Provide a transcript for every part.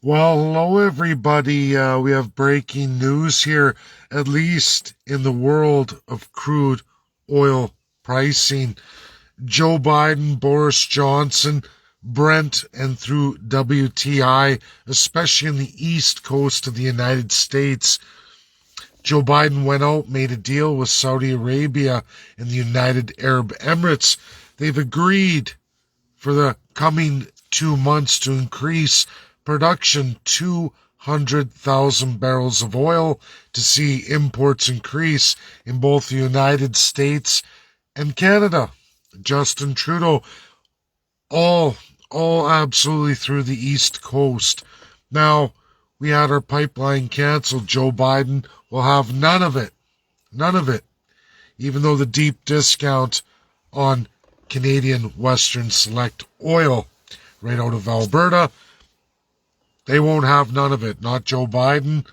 Well, hello everybody. We have breaking news here, at least in the world of crude oil pricing. Joe Biden, Boris Johnson, Brent, and through WTI, especially in the east coast of the United States. Joe Biden went out, made a deal with Saudi Arabia and the United Arab Emirates. They've agreed for the coming 2 months to increase production 200,000 barrels of oil to see imports increase in both the United States and Canada. Justin Trudeau, all all absolutely through the East Coast. Now, we had our pipeline canceled. Joe Biden will have none of it. None of it. Even though the deep discount on Canadian Western Select oil right out of Alberta, they won't have none of it. Not Joe Biden,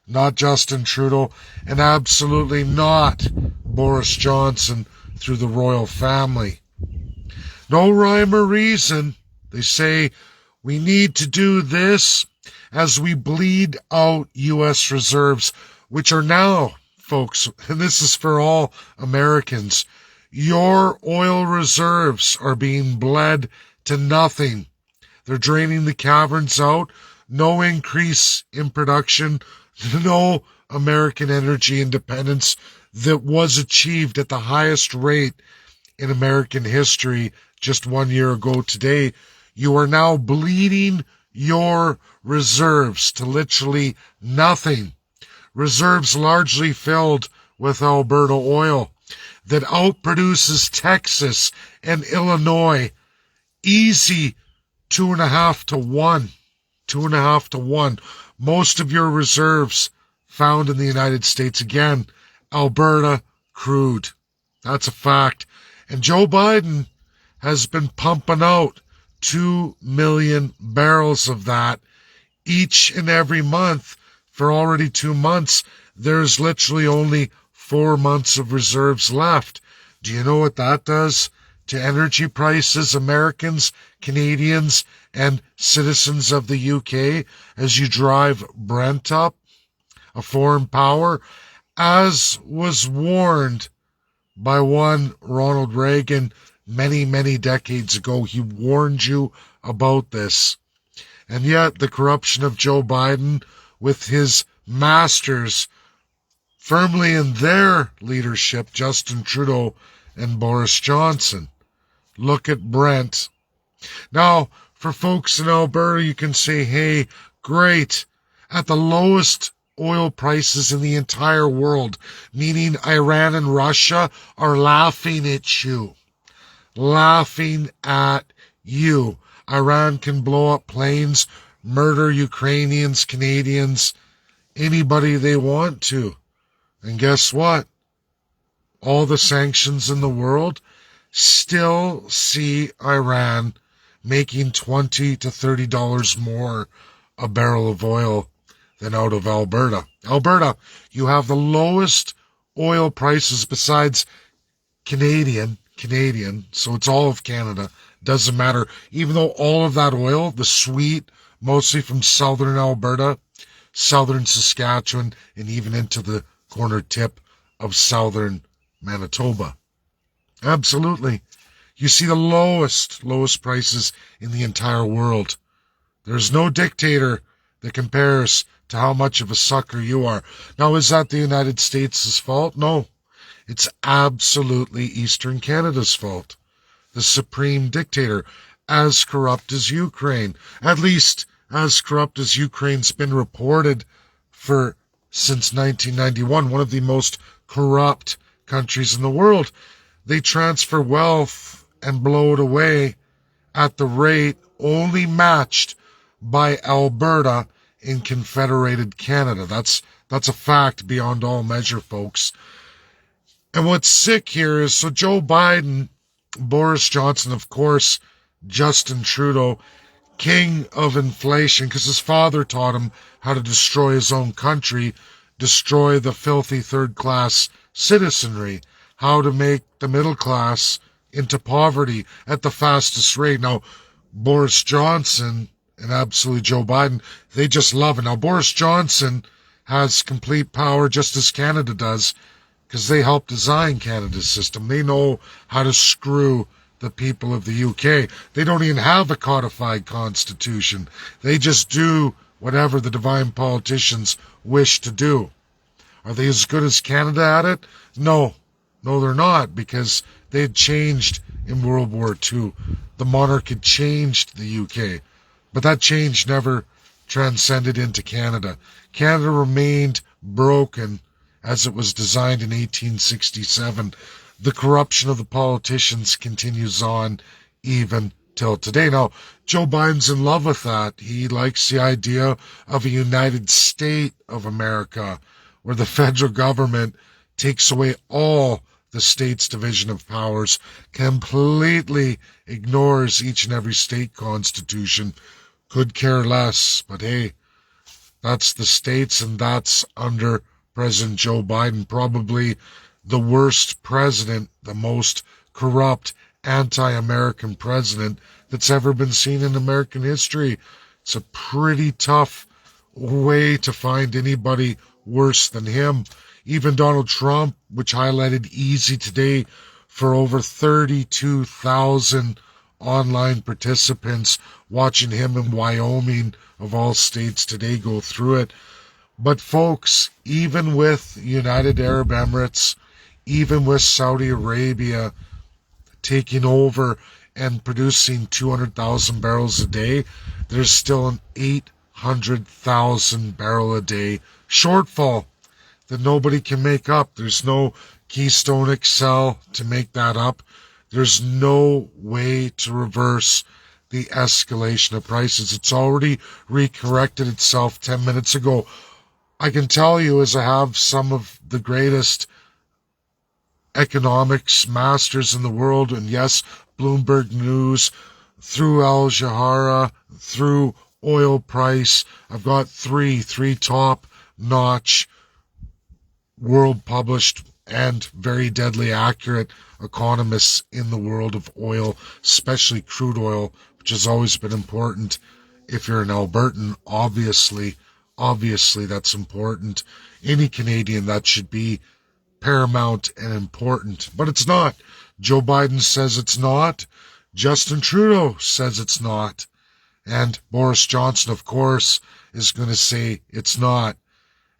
not Justin Trudeau, and absolutely not Boris Johnson through the royal family. No rhyme or reason. They say we need to do this as we bleed out U.S. reserves, which are now, folks, and this is for all Americans, your oil reserves are being bled to nothing. They're draining the caverns out. No increase in production. No American energy independence that was achieved at the highest rate in American history just 1 year ago today. You are now bleeding your reserves to literally nothing. Reserves largely filled with Alberta oil that outproduces Texas and Illinois. Easy 2.5 to 1. 2.5 to 1. Most of your reserves found in the United States. Again, Alberta crude. That's a fact. And Joe Biden has been pumping out 2 million barrels of that each and every month for already 2 months. There's literally only 4 months of reserves left. Do you know what that does to energy prices, Americans, Canadians, and citizens of the UK as you drive Brent up, a foreign power, as was warned by one Ronald Reagan many, many decades ago. He warned you about this. And yet the corruption of Joe Biden with his masters firmly in their leadership, Justin Trudeau and Boris Johnson. Look at Brent. Now, for folks in Alberta, you can say, hey, great, at the lowest oil prices in the entire world, meaning Iran and Russia are laughing at you. Laughing at you. Iran can blow up planes, murder Ukrainians, Canadians, anybody they want to. And guess what? All the sanctions in the world still see Iran making $20 to $30 more a barrel of oil than out of Alberta. Alberta, you have the lowest oil prices besides Canadian, so it's all of Canada. Doesn't matter. Even though all of that oil, the sweet, mostly from southern Alberta, southern Saskatchewan, and even into the corner tip of southern Manitoba. Absolutely. You see the lowest prices in the entire world. There's no dictator that compares to how much of a sucker you are. Now, is that the United States' fault? No. It's absolutely Eastern Canada's fault. The supreme dictator, as corrupt as Ukraine. At least as corrupt as Ukraine's been reported for since 1991, one of the most corrupt countries in the world. They transfer wealth and blow it away at the rate only matched by Alberta in Confederated Canada. That's a fact beyond all measure, folks. And what's sick here is, so Joe Biden, Boris Johnson, of course, Justin Trudeau, king of inflation, because his father taught him how to destroy his own country, destroy the filthy third-class citizenry, how to make the middle class into poverty at the fastest rate. Now, Boris Johnson and absolutely Joe Biden, they just love it. Now, Boris Johnson has complete power just as Canada does because they helped design Canada's system. They know how to screw the people of the UK. They don't even have a codified constitution. They just do whatever the divine politicians wish to do. Are they as good as Canada at it? No. No, they're not, because they had changed in World War II. The monarch had changed the UK. But that change never transcended into Canada. Canada remained broken as it was designed in 1867. The corruption of the politicians continues on even till today. Now, Joe Biden's in love with that. He likes the idea of a United States of America, where the federal government takes away all the state's division of powers, completely ignores each and every state constitution, could care less. But hey, that's the states, and that's under President Joe Biden, probably the worst president, the most corrupt, anti-American president that's ever been seen in American history. It's a pretty tough way to find anybody worse than him. Even Donald Trump, which highlighted Easy today for over 32,000 online participants watching him in Wyoming, of all states today, go through it. But folks, even with United Arab Emirates, even with Saudi Arabia taking over and producing 200,000 barrels a day, there's still an 800,000 barrel a day shortfall that nobody can make up. There's no Keystone XL to make that up. There's no way to reverse the escalation of prices. It's already recorrected itself 10 minutes ago. I can tell you, as I have some of the greatest economics masters in the world, and yes, Bloomberg News, through Al Jazeera, through oil price, I've got three top-notch, world-published, and very deadly accurate economists in the world of oil, especially crude oil, which has always been important. If you're an Albertan, obviously that's important. Any Canadian, that should be paramount and important. But it's not. Joe Biden says it's not. Justin Trudeau says it's not. And Boris Johnson, of course, is going to say it's not,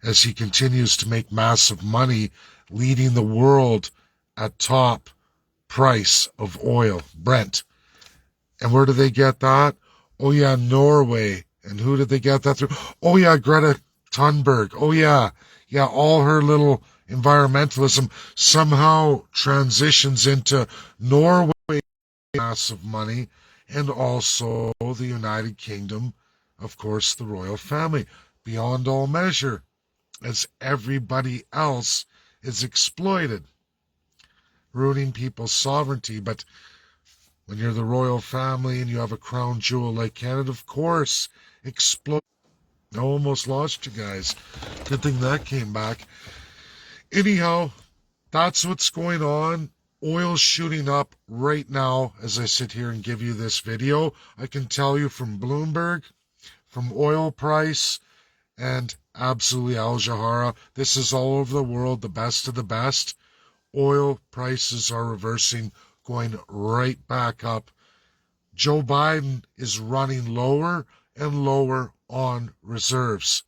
as he continues to make massive money, leading the world at top price of oil, Brent. And where do they get that? Oh yeah, Norway. And who did they get that through? Oh yeah, Greta Thunberg. Oh yeah, all her little environmentalism somehow transitions into Norway, massive money, and also the United Kingdom, of course, the royal family, beyond all measure, as everybody else is exploited, ruining people's sovereignty. But when you're the royal family and you have a crown jewel like Canada, of course, explode. I almost lost you guys. Good thing that came back. Anyhow, that's what's going on. Oil's shooting up right now as I sit here and give you this video. I can tell you from Bloomberg, from oil price, and absolutely Al Jazeera, this is all over the world, the best of the best. Oil prices are reversing, going right back up. Joe Biden is running lower and lower on reserves.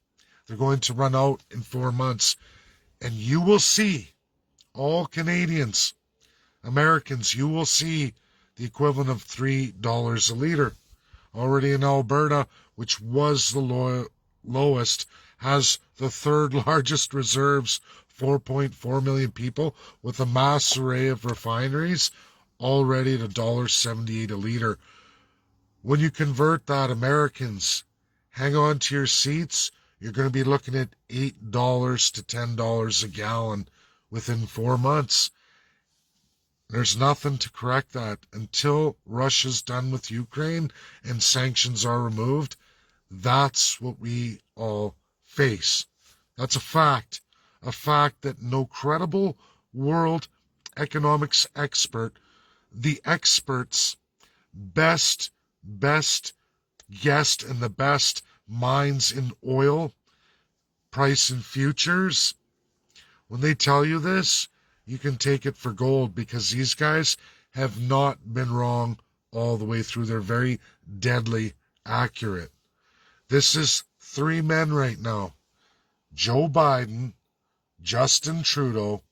They're going to run out in 4 months. And you will see, all Canadians, Americans, you will see the equivalent of $3 a litre. Already in Alberta, which was the lowest, has the third largest reserves, 4.4 million people, with a mass array of refineries, already at $1.78 a litre. When you convert that, Americans, hang on to your seats. You're going to be looking at $8 to $10 a gallon within 4 months. There's nothing to correct that. Until Russia's done with Ukraine and sanctions are removed, that's what we all face. That's a fact that no credible world economics expert, the experts, best guest and the best minds in oil, price and futures, when they tell you this, you can take it for gold, because these guys have not been wrong all the way through. They're very deadly accurate. This is three men right now: Joe Biden, Justin Trudeau,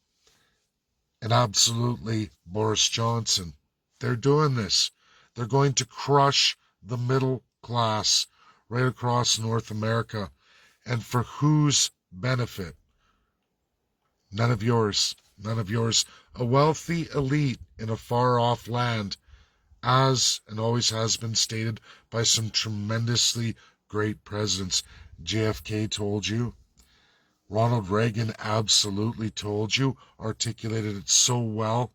and absolutely Boris Johnson. They're doing this. They're going to crush the middle class right across North America. And for whose benefit? None of yours. None of yours. A wealthy elite in a far-off land, as and always has been stated by some tremendously great presidents. JFK told you. Ronald Reagan absolutely told you, articulated it so well.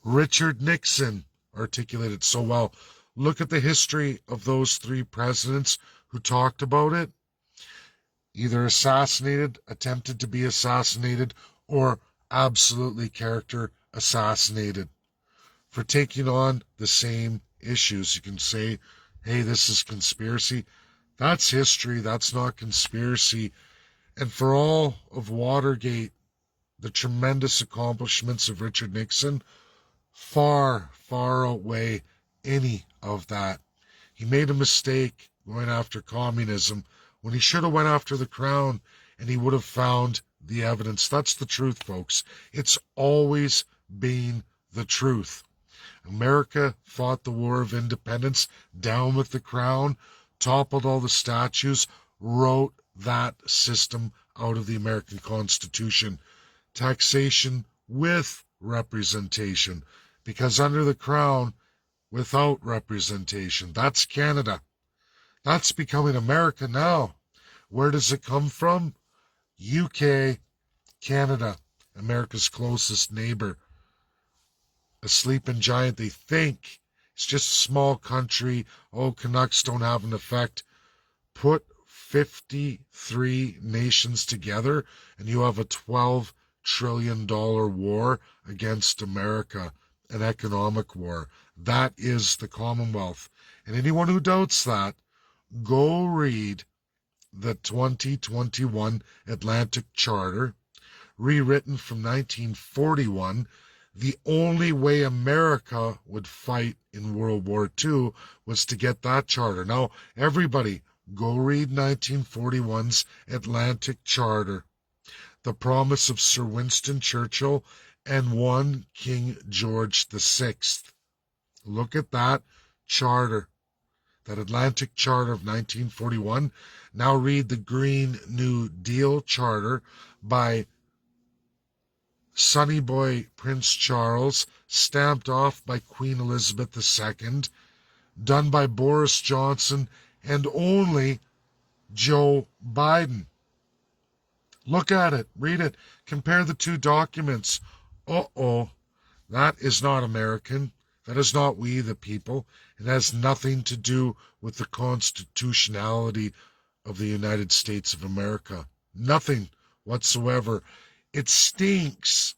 Richard Nixon articulated it so well. Look at the history of those three presidents who talked about it. Either assassinated, attempted to be assassinated, or absolutely character assassinated for taking on the same issues. You can say, hey, this is conspiracy. That's history. That's not conspiracy. And for all of Watergate, the tremendous accomplishments of Richard Nixon far, far outweigh any of that. He made a mistake going after communism when he should have went after the crown, and he would have found the evidence. That's the truth, folks. It's always been the truth. America fought the War of Independence, down with the crown, toppled all the statues, wrote that system out of the American Constitution. Taxation with representation, because under the crown, without representation, that's Canada. That's becoming America now. Where does it come from? UK, Canada, America's closest neighbor. A sleeping giant. They think it's just a small country. Oh, Canucks don't have an effect. Put 53 nations together and you have a $12 trillion war against America, an economic war. That is the Commonwealth. And anyone who doubts that, go read the 2021 Atlantic Charter, rewritten from 1941. The only way America would fight in World War II was to get that charter. Now, everybody, go read 1941's Atlantic Charter, the promise of Sir Winston Churchill and one King George VI. Look at that charter, that Atlantic Charter of 1941. Now read the Green New Deal Charter by Sonny Boy Prince Charles, stamped off by Queen Elizabeth II, done by Boris Johnson and only Joe Biden. Look at it, read it, compare the two documents. Uh-oh, that is not American. That is not we the people. It has nothing to do with the constitutionality of the United States of America. Nothing whatsoever. It stinks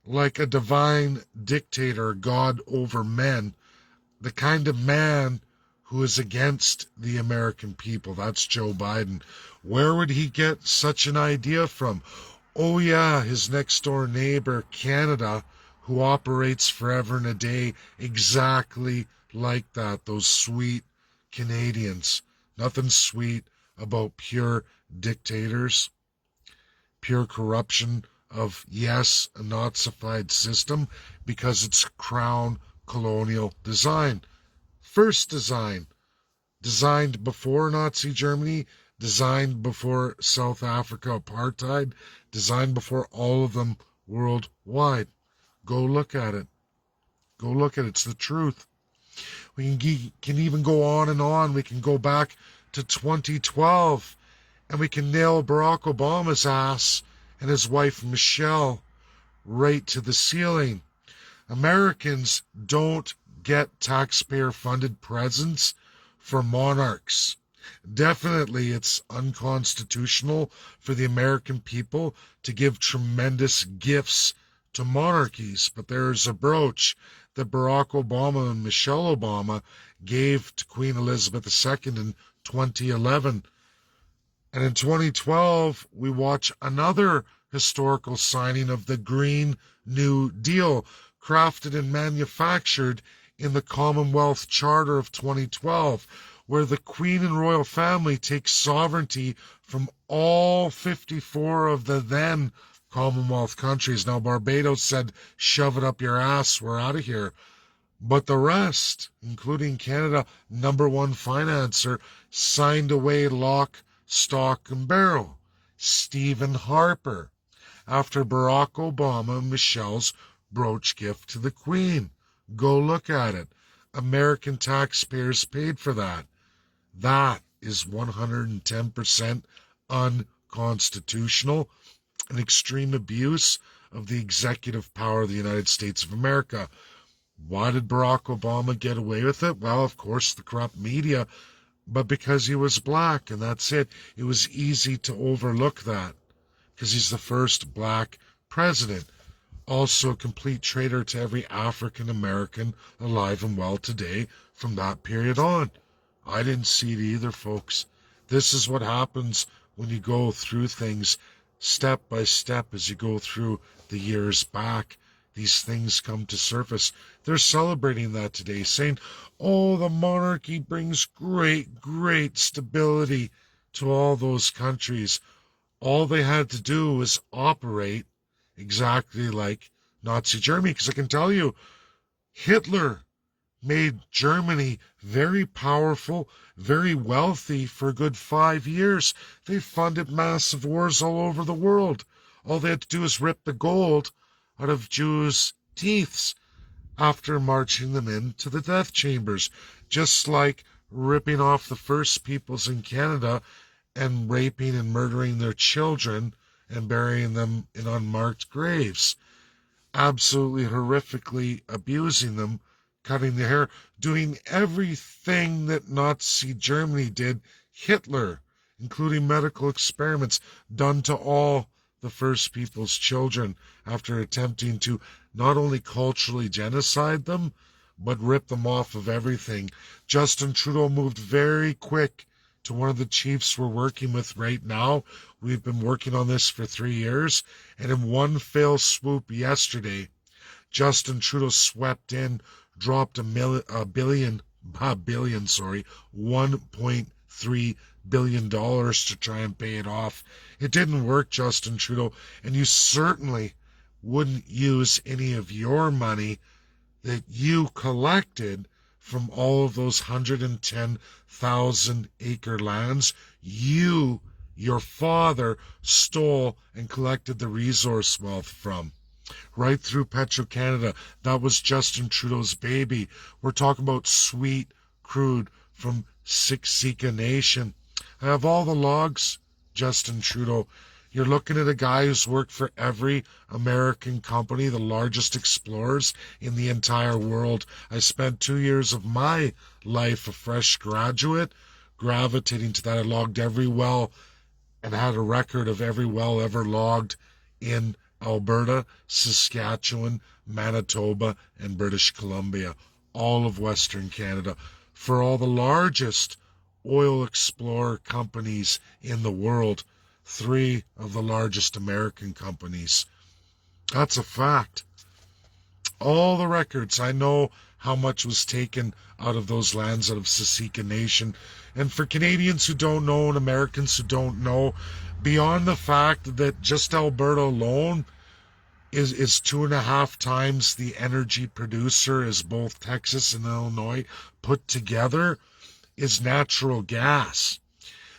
like a divine dictator, God over men, the kind of man who is against the American people. That's Joe Biden. Where would he get such an idea from? Oh yeah, his next door neighbor, Canada, who operates forever and a day exactly like that. Those sweet Canadians. Nothing sweet about pure dictators, pure corruption of, yes, a Nazified system, because it's crown colonial design. First design, designed before Nazi Germany, designed before South Africa apartheid, designed before all of them worldwide. Go look at it. Go look at it. It's the truth. We can even go on and on. We can go back to 2012 and we can nail Barack Obama's ass and his wife Michelle right to the ceiling. Americans don't get taxpayer-funded presents for monarchs. Definitely it's unconstitutional for the American people to give tremendous gifts to monarchies, but there's a brooch that Barack Obama and Michelle Obama gave to Queen Elizabeth II in 2011. And in 2012, we watch another historical signing of the Green New Deal, crafted and manufactured in the Commonwealth Charter of 2012, where the Queen and royal family takes sovereignty from all 54 of the then Commonwealth countries. Now, Barbados said, shove it up your ass, we're out of here. But the rest, including Canada, number one financer, signed away lock, stock, and barrel. Stephen Harper, after Barack Obama and Michelle's brooch gift to the Queen. Go look at it. American taxpayers paid for that. That is 110% unconstitutional, an extreme abuse of the executive power of the United States of America. Why did Barack Obama get away with it? Well, of course, the corrupt media, but because he was black, and that's it. It was easy to overlook that because he's the first black president. Also a complete traitor to every African American alive and well today from that period on. I didn't see it either, folks. This is what happens when you go through things step by step as you go through the years back. These things come to surface. They're celebrating that today, saying, oh, the monarchy brings great, great stability to all those countries. All they had to do was operate exactly like Nazi Germany. Because I can tell you, Hitler made Germany very powerful, very wealthy for a good 5 years. They funded massive wars all over the world. All they had to do is rip the gold out of Jews' teeth after marching them into the death chambers, just like ripping off the First Peoples in Canada and raping and murdering their children and burying them in unmarked graves. Absolutely horrifically abusing them, cutting their hair, doing everything that Nazi Germany did, Hitler, including medical experiments done to all the First Peoples' children after attempting to not only culturally genocide them, but rip them off of everything. Justin Trudeau moved very quick to one of the chiefs we're working with right now. We've been working on this for 3 years, and in one fell swoop yesterday, Justin Trudeau swept in, dropped $1.3 billion to try and pay it off. It didn't work, Justin Trudeau, and you certainly wouldn't use any of your money that you collected from all of those 110,000 acre lands your father stole and collected the resource wealth from. Right through Petro-Canada. That was Justin Trudeau's baby. We're talking about sweet crude from Siksika Nation. I have all the logs, Justin Trudeau. You're looking at a guy who's worked for every American company, the largest explorers in the entire world. I spent 2 years of my life, a fresh graduate, gravitating to that. I logged every well and had a record of every well ever logged in Alberta, Saskatchewan, Manitoba, and British Columbia, all of Western Canada, for all the largest oil explorer companies in the world, 3 of the largest American companies. That's a fact. All the records. I know how much was taken out of those lands, out of Siksika Nation. And for Canadians who don't know and Americans who don't know, beyond the fact that just Alberta alone is 2.5 times the energy producer as both Texas and Illinois put together, is natural gas.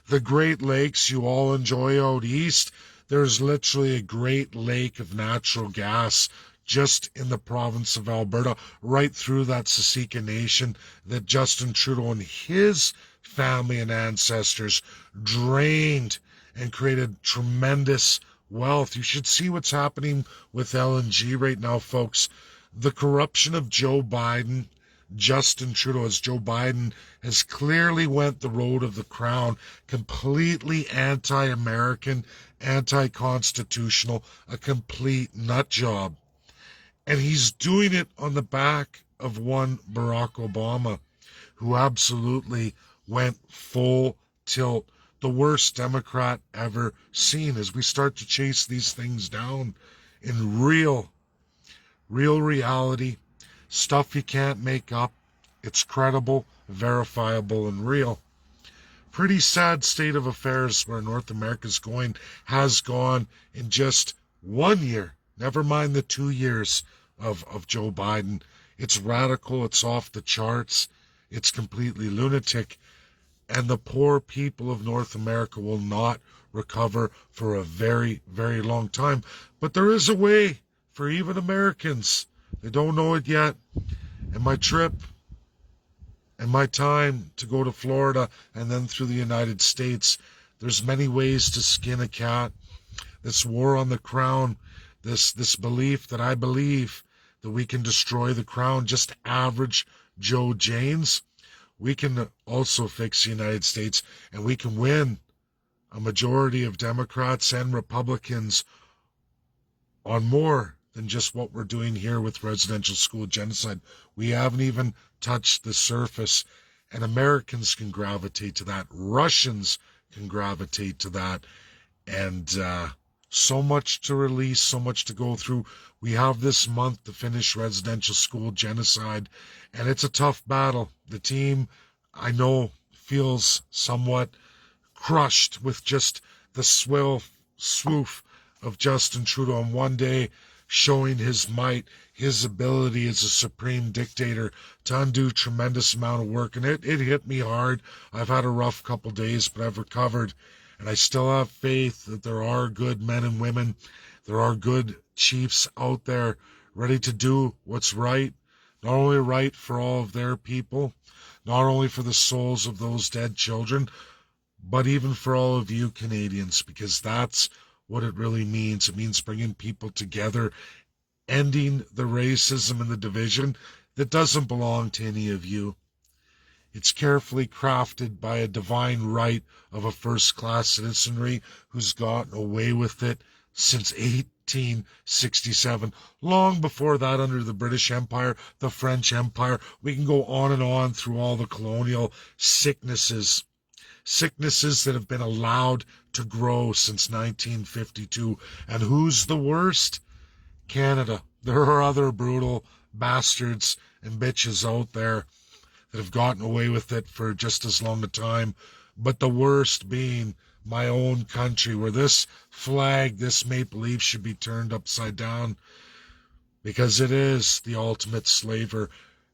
The Great Lakes you all enjoy out east, there's literally a great lake of natural gas just in the province of Alberta, right through that Siksika Nation that Justin Trudeau and his family and ancestors drained and created tremendous wealth. You should see what's happening with LNG right now, folks. The corruption of Joe Biden, Justin Trudeau, as Joe Biden has clearly went the road of the crown, completely anti-American, anti-constitutional, a complete nut job. And he's doing it on the back of one Barack Obama, who absolutely went full tilt. The worst Democrat ever seen, as we start to chase these things down in real reality, stuff you can't make up. It's credible, verifiable, and real. Pretty sad state of affairs where North America's going, has gone in just 1 year. Never mind the 2 years of Joe Biden. It's radical, it's off the charts, it's completely lunatic, and the poor people of North America will not recover for a very, very long time. But there is a way for even Americans. They don't know it yet. And my trip and my time to go to Florida and then through the United States, there's many ways to skin a cat. This war on the crown, this belief that I believe that we can destroy the crown, just average Joe Janes. We can also fix the United States, and we can win a majority of Democrats and Republicans on more than just what we're doing here with residential school genocide. We haven't even touched the surface, and Americans can gravitate to that. Russians can gravitate to that, and so much to release, so much to go through. We have this month to finish residential school genocide, and it's a tough battle. The team, I know, feels somewhat crushed with just the swoop of Justin Trudeau on one day, showing his might, his ability as a supreme dictator to undo tremendous amount of work. And it hit me hard. I've had a rough couple days, but I've recovered. And I still have faith that there are good men and women. There are good chiefs out there ready to do what's right. Not only right for all of their people, not only for the souls of those dead children, but even for all of you Canadians, because that's what it really means. It means bringing people together, ending the racism and the division that doesn't belong to any of you. It's carefully crafted by a divine right of a first-class citizenry who's gotten away with it since 1867. Long before that, under the British Empire, the French Empire, we can go on and on through all the colonial sicknesses that have been allowed to grow since 1952. And who's the worst? Canada. There are other brutal bastards and bitches out there that have gotten away with it for just as long a time, but the worst being my own country, where this flag, this maple leaf, should be turned upside down, because it is the ultimate slaver.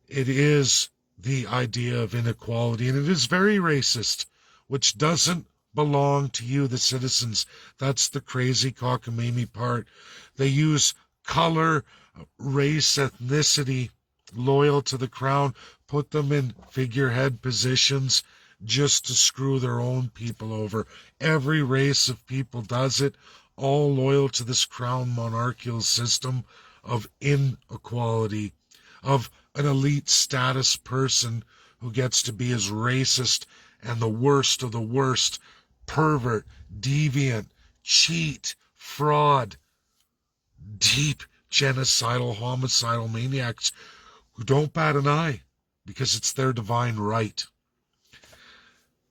It is the idea of inequality, and it is very racist, which doesn't belong to you, the citizens. That's the crazy cockamamie part. They use color, race, ethnicity, loyal to the crown, put them in figurehead positions just to screw their own people over. Every race of people does it, all loyal to this crown monarchical system of inequality, of an elite status person who gets to be as racist and the worst of the worst, pervert, deviant, cheat, fraud, deep genocidal, homicidal maniacs who don't bat an eye because it's their divine right.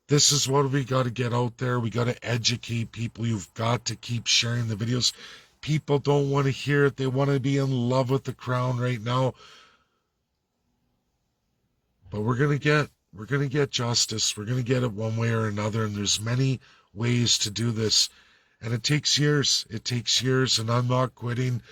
This is what we got to get out there. We got to educate people. You've got to keep sharing the videos. People don't want to hear it. They want to be in love with the crown right now. But we're going to get justice. We're going to get it one way or another. And there's many ways to do this. And it takes years. It takes years. And I'm not quitting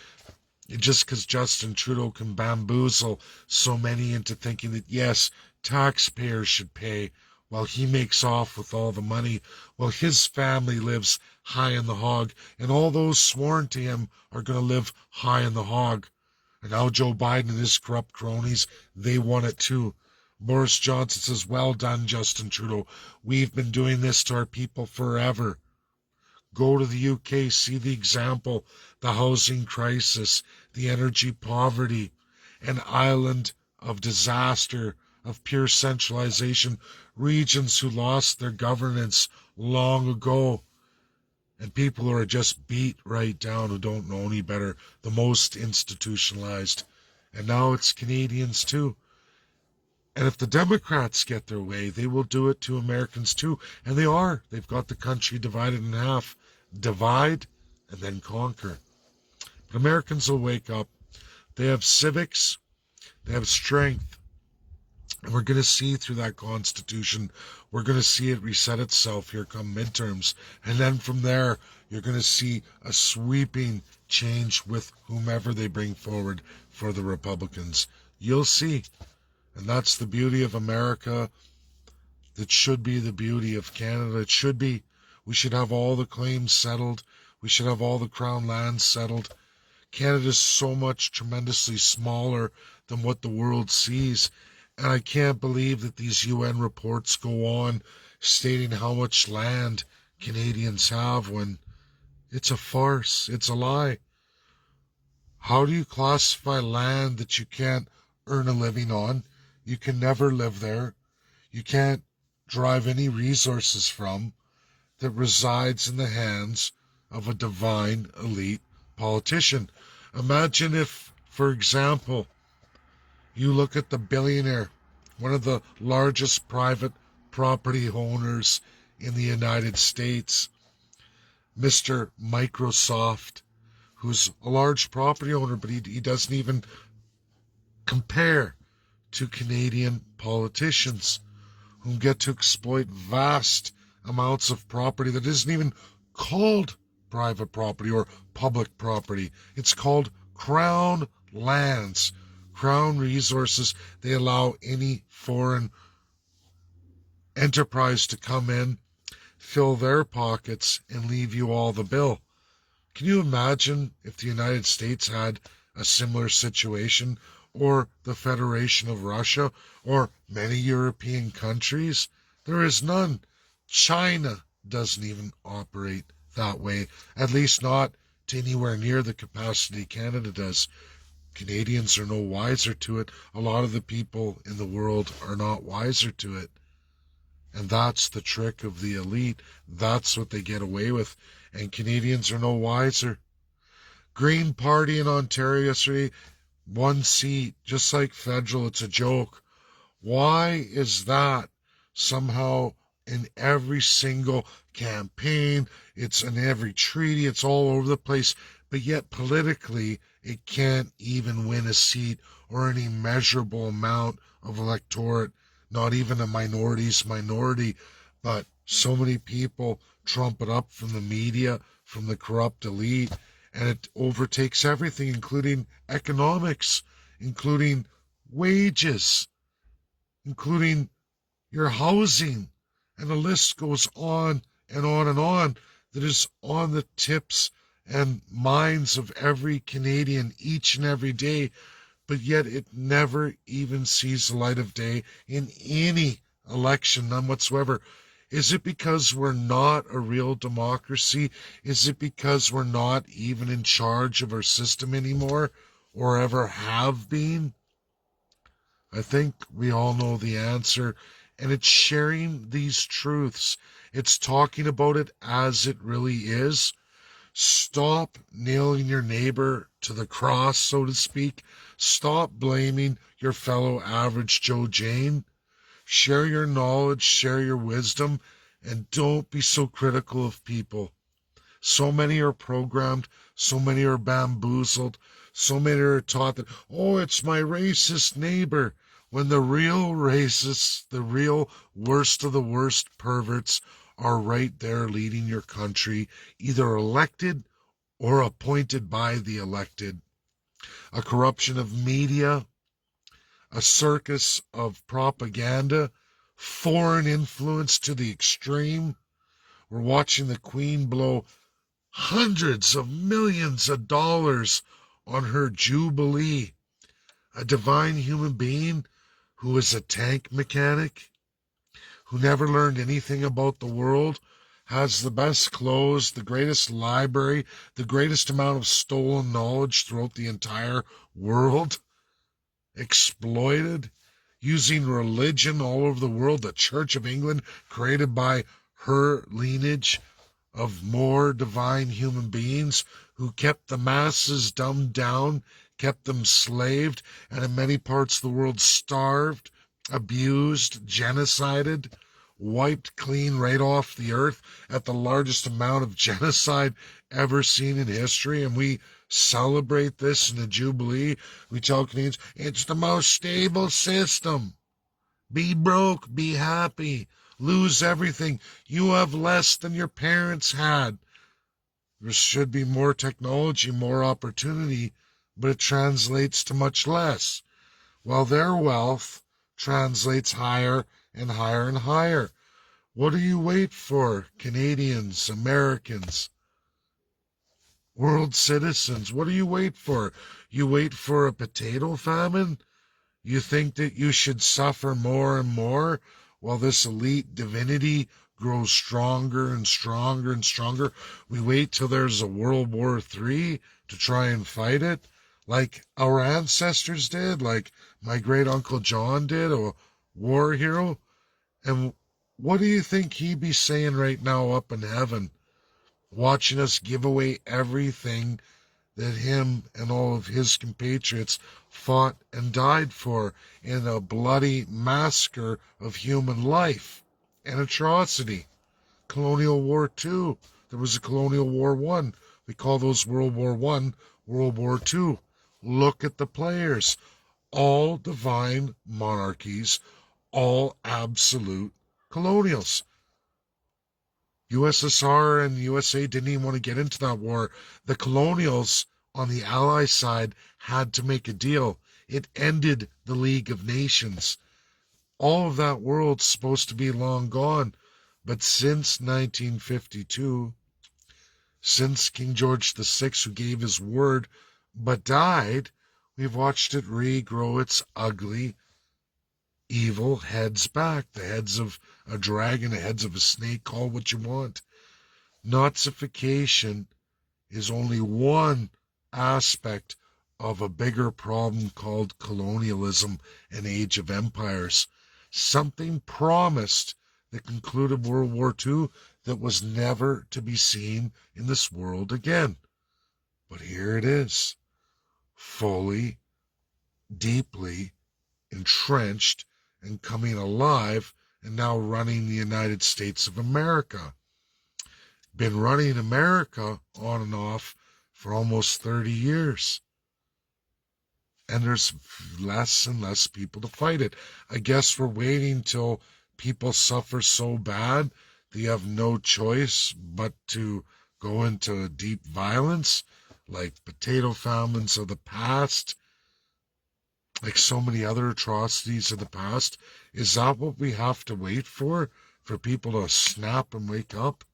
just because Justin Trudeau can bamboozle so many into thinking that, yes, taxpayers should pay while he makes off with all the money, while his family lives high in the hog, and all those sworn to him are going to live high in the hog. And now Joe Biden and his corrupt cronies, they want it too. Boris Johnson says, well done, Justin Trudeau. We've been doing this to our people forever. Go to the UK, see the example, the housing crisis, the energy poverty, an island of disaster, of pure centralization, regions who lost their governance long ago, and people who are just beat right down, who don't know any better, the most institutionalized. And now it's Canadians too. And if the Democrats get their way, they will do it to Americans too. And they are. They've got the country divided in half. Divide and then conquer. But Americans will wake up. They have civics. They have strength. And we're going to see through that Constitution, we're going to see it reset itself here come midterms. And then from there, you're going to see a sweeping change with whomever they bring forward for the Republicans. You'll see. And that's the beauty of America. That should be the beauty of Canada. It should be. We should have all the claims settled. We should have all the crown lands settled. Canada's so much tremendously smaller than what the world sees. And I can't believe that these UN reports go on stating how much land Canadians have when it's a farce. It's a lie. How do you classify land that you can't earn a living on? You can never live there. You can't drive any resources from that resides in the hands of a divine elite politician. Imagine if, for example, you look at the billionaire, one of the largest private property owners in the United States, Mr. Microsoft, who's a large property owner, but he doesn't even compare to Canadian politicians who get to exploit vast amounts of property that isn't even called private property or public property. It's called crown lands. Crown resources. They allow any foreign enterprise to come in, fill their pockets, and leave you all the bill. Can you imagine if the United States had a similar situation, or the Federation of Russia, or many European countries? There is none. China doesn't even operate that way, at least not to anywhere near the capacity Canada does. Canadians are no wiser to it. A lot of the people in the world are not wiser to it. And that's the trick of the elite. That's what they get away with. And Canadians are no wiser. Green Party in Ontario yesterday, 1 seat, just like federal. It's a joke. Why is that somehow in every single campaign? It's in every treaty. It's all over the place. But yet politically, it can't even win a seat or any measurable amount of electorate, not even a minority's minority. But so many people trump it up from the media, from the corrupt elite, and it overtakes everything, including economics, including wages, including your housing, and the list goes on and on and on. That is on the tips and minds of every Canadian each and every day, but yet it never even sees the light of day in any election, none whatsoever. Is it because we're not a real democracy? Is it because we're not even in charge of our system anymore, or ever have been? I think we all know the answer, and it's sharing these truths. It's talking about it as it really is. Stop nailing your neighbor to the cross, so to speak. Stop blaming your fellow average Joe Jane. Share your knowledge, share your wisdom, and don't be so critical of people. So many are programmed, so many are bamboozled, so many are taught that, oh, it's my racist neighbor, when the real racists, the real worst of the worst perverts are right there leading your country, either elected or appointed by the elected. A corruption of media, a circus of propaganda, foreign influence to the extreme. We're watching the Queen blow hundreds of millions of dollars on her Jubilee. A divine human being who is a tank mechanic, who never learned anything about the world, has the best clothes, the greatest library, the greatest amount of stolen knowledge throughout the entire world, exploited, using religion all over the world, the Church of England, created by her lineage, of more divine human beings who kept the masses dumbed down, kept them slaved, and in many parts of the world starved, abused, genocided, wiped clean right off the earth at the largest amount of genocide ever seen in history. And we celebrate this in the Jubilee. We tell Canadians, it's the most stable system. Be broke, be happy, lose everything. You have less than your parents had. There should be more technology, more opportunity, but it translates to much less, while their wealth translates higher and higher and higher. What do you wait for, Canadians, Americans, world citizens? What do you wait for? You wait for a potato famine? You think that you should suffer more and more while this elite divinity grows stronger and stronger and stronger? We wait till there's a World War III to try and fight it, like our ancestors did, like my great uncle John did, a war hero. And what do you think he'd be saying right now up in heaven, watching us give away everything that him and all of his compatriots fought and died for in a bloody massacre of human life and atrocity? Colonial War II. There was a Colonial War I. We call those World War I, World War II. Look at the players. All divine monarchies, all absolute colonials. USSR and USA didn't even want to get into that war. The colonials on the Allied side had to make a deal. It ended the League of Nations. All of that world's supposed to be long gone. But since 1952, since King George VI, who gave his word but died, we've watched it regrow its ugly, evil heads back. The heads of a dragon, the heads of a snake, call what you want. Nazification is only one aspect of a bigger problem called colonialism and age of empires. Something promised that concluded World War II that was never to be seen in this world again. But here it is, fully, deeply entrenched and coming alive, and now running the United States of America. Been running America on and off for almost 30 years. And there's less and less people to fight it. I guess we're waiting till people suffer so bad that you have no choice but to go into deep violence, like potato famines of the past, like so many other atrocities of the past. Is that what we have to wait for people to snap and wake up?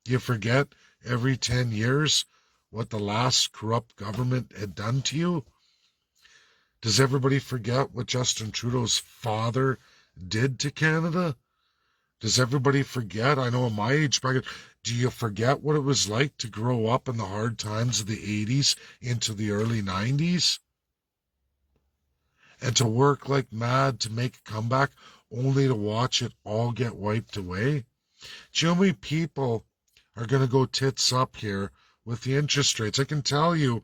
You forget every 10 years what the last corrupt government had done to you? Does everybody forget what Justin Trudeau's father did to Canada? Does everybody forget? I know in my age bracket, do you forget what it was like to grow up in the hard times of the 80s into the early 90s? And to work like mad to make a comeback only to watch it all get wiped away? Do you know how many people are going to go tits up here with the interest rates? I can tell you,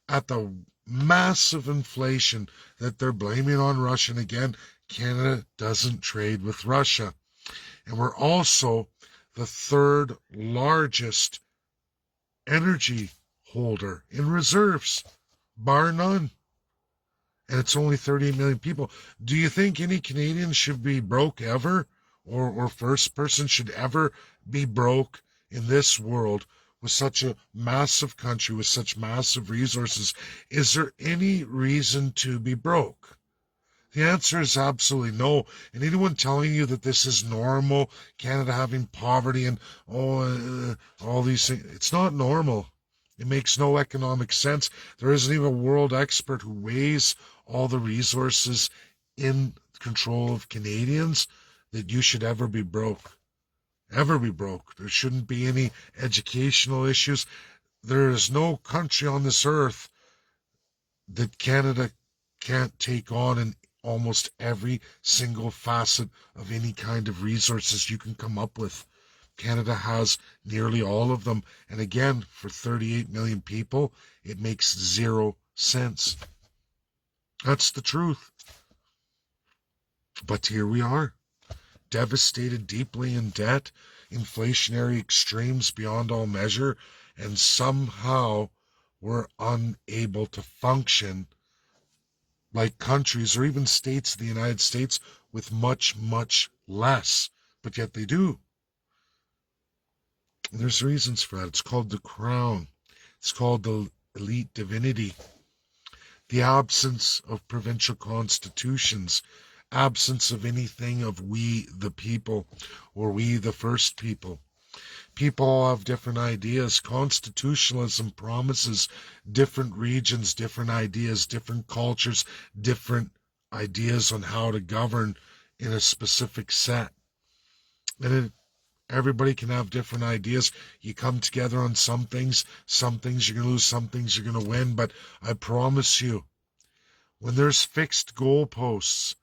at the massive inflation that they're blaming on Russia, and again, Canada doesn't trade with Russia. And we're also the third largest energy holder in reserves, bar none. And it's only 38 million people. Do you think any Canadian should be broke ever? Or first person should ever be broke in this world with such a massive country, with such massive resources? Is there any reason to be broke? The answer is absolutely no. And anyone telling you that this is normal, Canada having poverty and all these things, it's not normal. It makes no economic sense. There isn't even a world expert who weighs all the resources in control of Canadians that you should ever be broke. Ever be broke. There shouldn't be any educational issues. There is no country on this earth that Canada can't take on in almost every single facet of any kind of resources you can come up with. Canada has nearly all of them. And again, for 38 million people, it makes 0 sense. That's the truth. But here we are, devastated, deeply in debt, inflationary extremes beyond all measure, and somehow we're unable to function like countries or even states of the United States with much, much less. But yet they do. And there's reasons for that. It's called the crown. It's called the elite divinity. The absence of provincial constitutions, absence of anything of we the people or we the first people. People all have different ideas. Constitutionalism promises different regions, different ideas, different cultures, different ideas on how to govern in a specific set. And everybody can have different ideas. You come together on some things you're going to lose, some things you're going to win. But I promise you, when there's fixed goalposts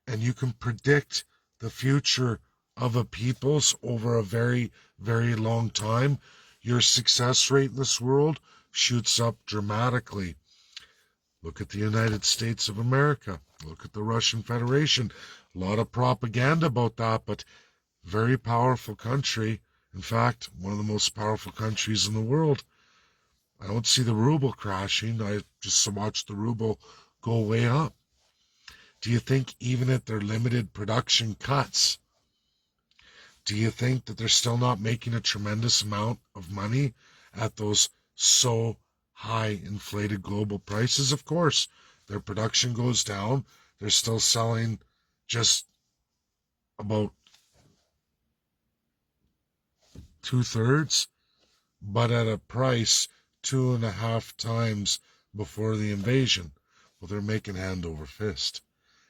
and you can predict the future of a people's over a very, very long time, your success rate in this world shoots up dramatically. Look at the United States of America. Look at the Russian Federation. A lot of propaganda about that, but very powerful country. In fact, one of the most powerful countries in the world. I don't see the ruble crashing. I just watch the ruble go way up. Do you think even at their limited production cuts, do you think that they're still not making a tremendous amount of money at those so high inflated global prices? Of course, their production goes down. They're still selling just about 2/3, but at a price 2.5 times before the invasion. Well, they're making hand over fist.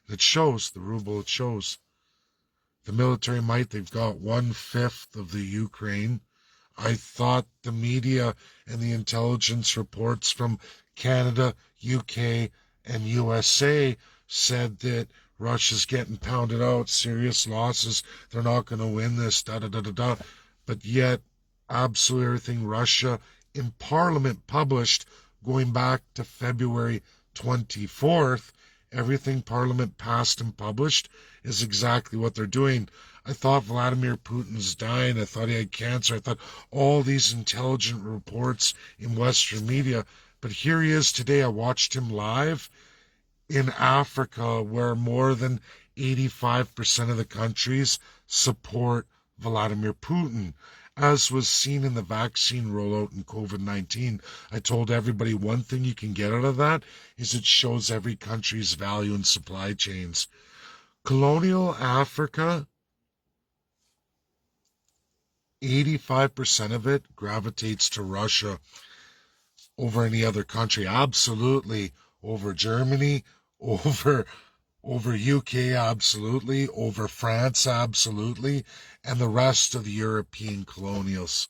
It shows, the ruble, it shows. The military might, they've got 1/5 of the Ukraine. I thought the media and the intelligence reports from Canada, UK, and USA said that Russia's getting pounded out, serious losses, they're not going to win this, da-da-da-da-da. But yet, absolutely everything Russia in Parliament published going back to February 24th, everything Parliament passed and published is exactly what they're doing. I thought Vladimir Putin's dying. I thought he had cancer. I thought all these intelligent reports in Western media. But here he is today. I watched him live in Africa, where more than 85% of the countries support Vladimir Putin. As was seen in the vaccine rollout in COVID-19, I told everybody one thing you can get out of that is it shows every country's value in supply chains. Colonial Africa, 85% of it gravitates to Russia over any other country. Absolutely. Over Germany, over UK, absolutely, over France, absolutely, and the rest of the European colonials.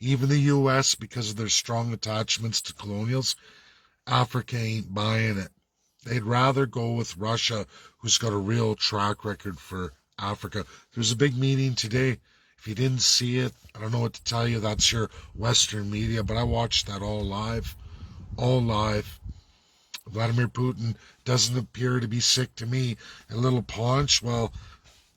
Even the US, because of their strong attachments to colonials, Africa ain't buying it. They'd rather go with Russia, who's got a real track record for Africa. There's a big meeting today. If you didn't see it, I don't know what to tell you. That's your Western media, but I watched that all live. All live. Vladimir Putin doesn't appear to be sick to me. A little paunch, well,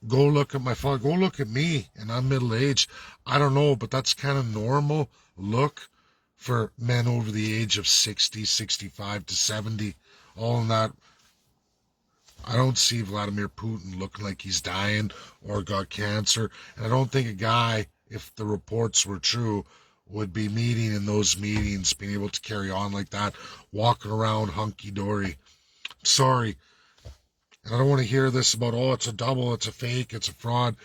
go look at my father. Go look at me, and I'm middle-aged. I don't know, but that's kind of normal look for men over the age of 60, 65 to 70. All in that. I don't see Vladimir Putin looking like he's dying or got cancer. And I don't think a guy, if the reports were true, would be meeting in those meetings, being able to carry on like that, walking around hunky-dory. Sorry. And I don't want to hear this about, oh, it's a double, it's a fake, it's a fraud.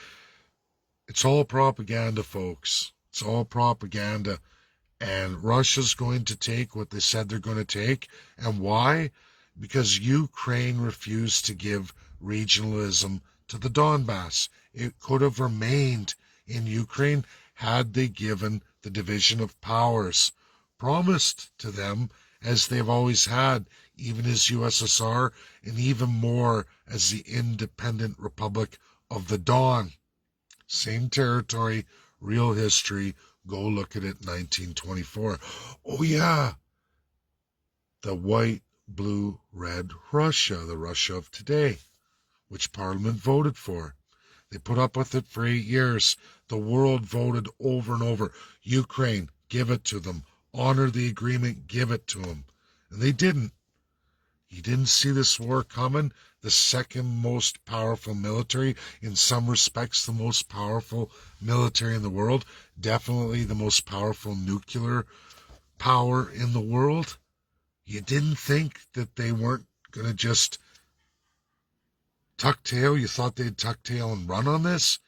It's all propaganda, folks. It's all propaganda. And Russia's going to take what they said they're going to take. And why? Because Ukraine refused to give regionalism to the Donbass. It could have remained in Ukraine had they given the division of powers promised to them, as they've always had, even as USSR, and even more as the independent Republic of the Don. Same territory, real history. Go look at it, 1924. Oh yeah, the white, blue, red Russia, the Russia of today, which Parliament voted for. They put up with it for 8 years. The world voted over and over. Ukraine, give it to them. Honor the agreement, give it to them. And they didn't. You didn't see this war coming. The second most powerful military, in some respects the most powerful military in the world, definitely the most powerful nuclear power in the world. You didn't think that they weren't going to just tuck tail? You thought they'd tuck tail and run on this?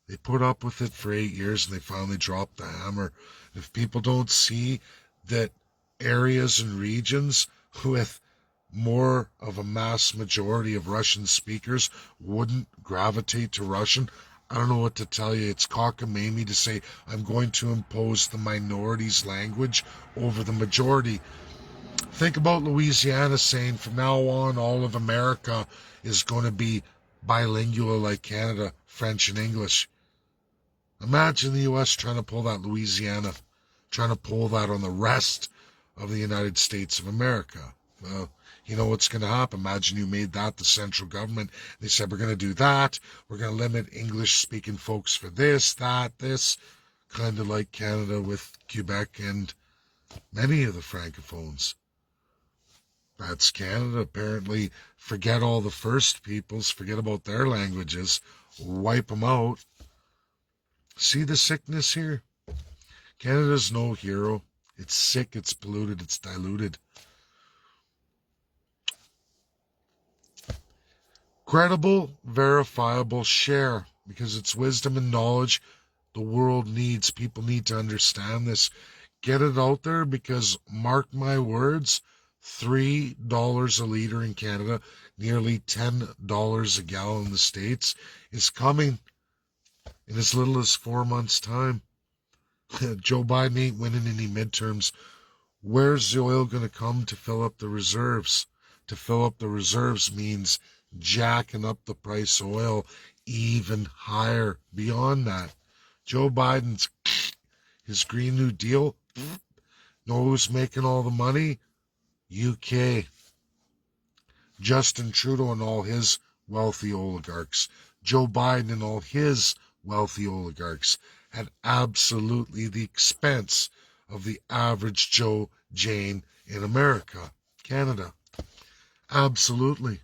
They put up with it for 8 years and they finally dropped the hammer. If people don't see that areas and regions with more of a mass majority of Russian speakers wouldn't gravitate to Russian, I don't know what to tell you. It's cockamamie to say I'm going to impose the minority's language over the majority. Think about Louisiana saying from now on all of America is going to be bilingual like Canada, French and English. Imagine the U.S. trying to pull that Louisiana, trying to pull that on the rest of the United States of America. Well, you know what's going to happen. Imagine you made that the central government. They said, we're going to do that. We're going to limit English-speaking folks for this, that, this. Kind of like Canada with Quebec and many of the Francophones. That's Canada, apparently. Forget all the First Peoples. Forget about their languages. Wipe them out. See the sickness here? Canada's no hero. It's sick, it's polluted, it's diluted. Credible, verifiable, share, because it's wisdom and knowledge the world needs. People need to understand this. Get it out there, because mark my words, $3 a liter in Canada, nearly $10 a gallon in the States, is coming in as little as 4 months' time. Joe Biden ain't winning any midterms. Where's the oil going to come to fill up the reserves? To fill up the reserves means jacking up the price of oil even higher beyond that. Joe Biden's, his Green New Deal, know who's making all the money? UK. Justin Trudeau and all his wealthy oligarchs. Joe Biden and all his wealthy oligarchs at absolutely the expense of the average Joe Jane in America, Canada. Absolutely.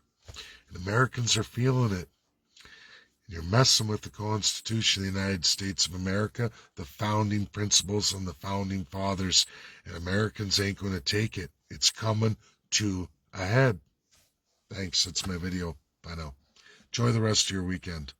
And Americans are feeling it. You're messing with the Constitution of the United States of America, the founding principles and the founding fathers, and Americans ain't going to take it. It's coming to a head. Thanks. That's my video. Bye now. Enjoy the rest of your weekend.